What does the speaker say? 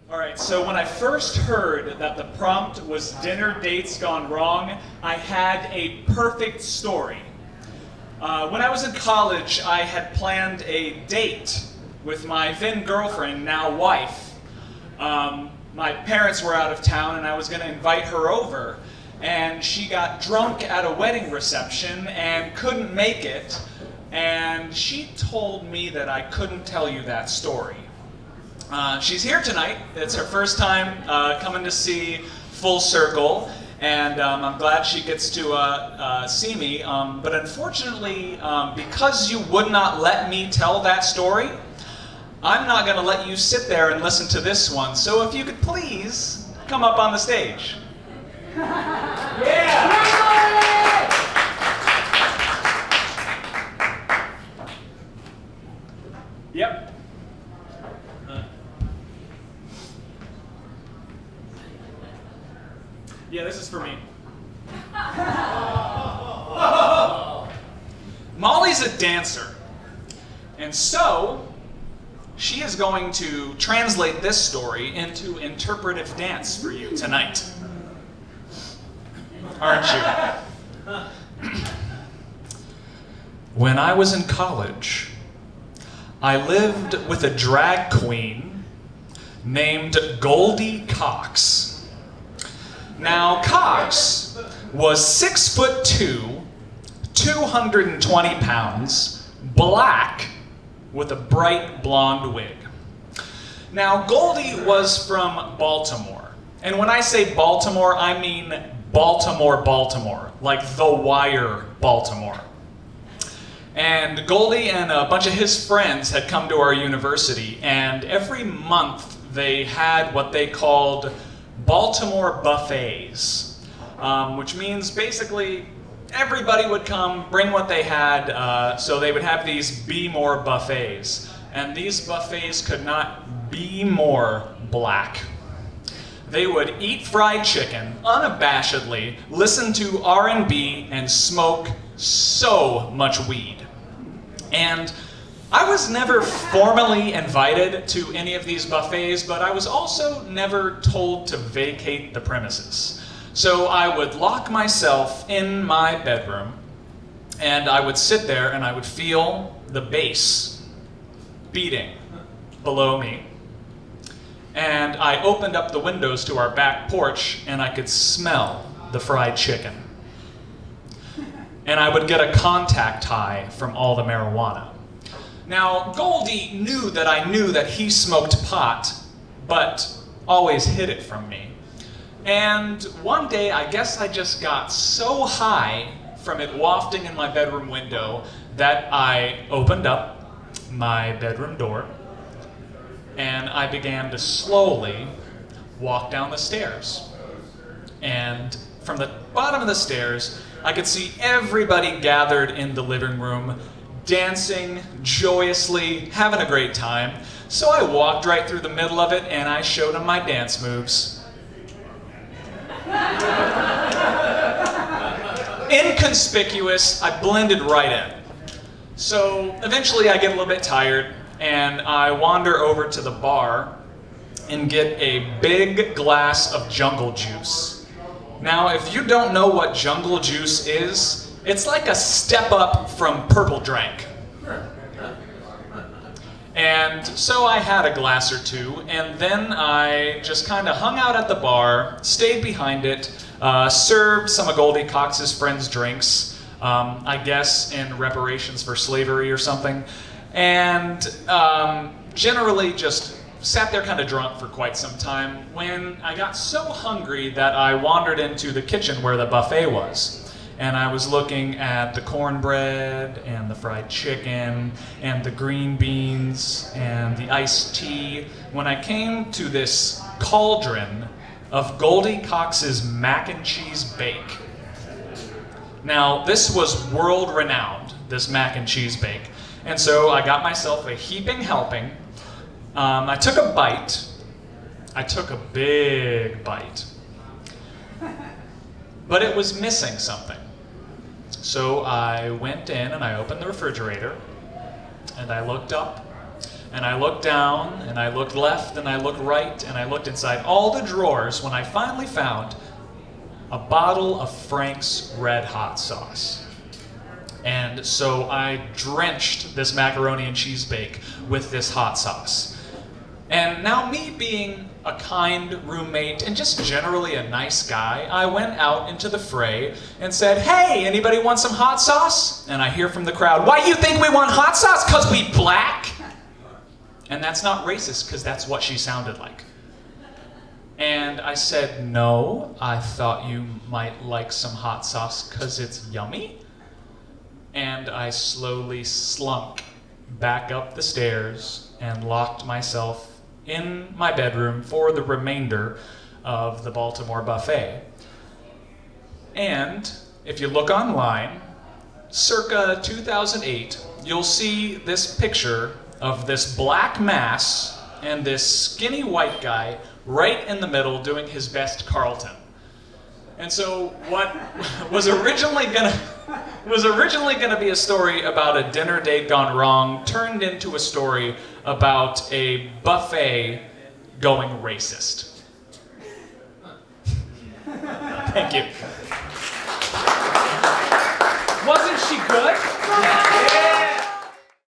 All right, so when I first heard that the prompt was dinner dates gone wrong, I had a perfect story. When I was in college, I had planned a date with my then girlfriend, now wife. My parents were out of town and I was going to invite her over. And she got drunk at a wedding reception and couldn't make it. And she told me that I couldn't tell you that story. She's here tonight. It's her first time coming to see Full Circle, and I'm glad she gets to see me. But unfortunately, because you would not let me tell that story, I'm not going to let you sit there and listen to this one. So if you could please come up on the stage. Yeah! Yep. Yeah, this is for me. Molly's a dancer, and so she is going to translate this story into interpretive dance for you tonight. Aren't you? When I was in college, I lived with a drag queen named Goldie Cox. Now, Cox was 6'2", 220 pounds, black, with a bright blonde wig. Now, Goldie was from Baltimore. And when I say Baltimore, I mean Baltimore, Baltimore, like The Wire, Baltimore. And Goldie and a bunch of his friends had come to our university, and every month they had what they called Baltimore buffets, which means basically everybody would come, bring what they had, so they would have these Be More buffets. And these buffets could not be more black. They would eat fried chicken unabashedly, listen to R&B, and smoke so much weed. And I was never formally invited to any of these buffets, but I was also never told to vacate the premises. So I would lock myself in my bedroom, and I would sit there and I would feel the bass beating below me. And I opened up the windows to our back porch and I could smell the fried chicken. And I would get a contact high from all the marijuana. Now, Goldie knew that he smoked pot, but always hid it from me. And one day, I guess I just got so high from it wafting in my bedroom window that I opened up my bedroom door and I began to slowly walk down the stairs. And from the bottom of the stairs, I could see everybody gathered in the living room, dancing joyously, having a great time. So I walked right through the middle of it and I showed them my dance moves. Inconspicuous, I blended right in. So eventually I get a little bit tired and I wander over to the bar and get a big glass of jungle juice. Now, if you don't know what jungle juice is, it's like a step up from purple drank. And so I had a glass or two, and then I just kind of hung out at the bar, stayed behind it, served some of Goldie Cox's friends' drinks, I guess in reparations for slavery or something, and generally just sat there kind of drunk for quite some time when I got so hungry that I wandered into the kitchen where the buffet was. And I was looking at the cornbread and the fried chicken and the green beans and the iced tea when I came to this cauldron of Goldie Cox's mac and cheese bake. Now, this was world renowned, this mac and cheese bake. And so I got myself a heaping helping. I took a bite. I took a big bite. But it was missing something. So I went in and I opened the refrigerator and I looked up And I looked down, and I looked left, and I looked right, and I looked inside all the drawers when I finally found a bottle of Frank's Red Hot sauce. And so I drenched this macaroni and cheese bake with this hot sauce. And now, me being a kind roommate and just generally a nice guy, I went out into the fray and said, "Hey, anybody want some hot sauce?" And I hear from the crowd, "Why do you think we want hot sauce? 'Cause we black?" And that's not racist, because that's what she sounded like. And I said, "No, I thought you might like some hot sauce 'cause it's yummy." And I slowly slunk back up the stairs and locked myself in my bedroom for the remainder of the Baltimore buffet. And if you look online, circa 2008, you'll see this picture of this black mass and this skinny white guy right in the middle doing his best Carlton. And so what was originally gonna be a story about a dinner date gone wrong turned into a story about a buffet going racist. Thank you.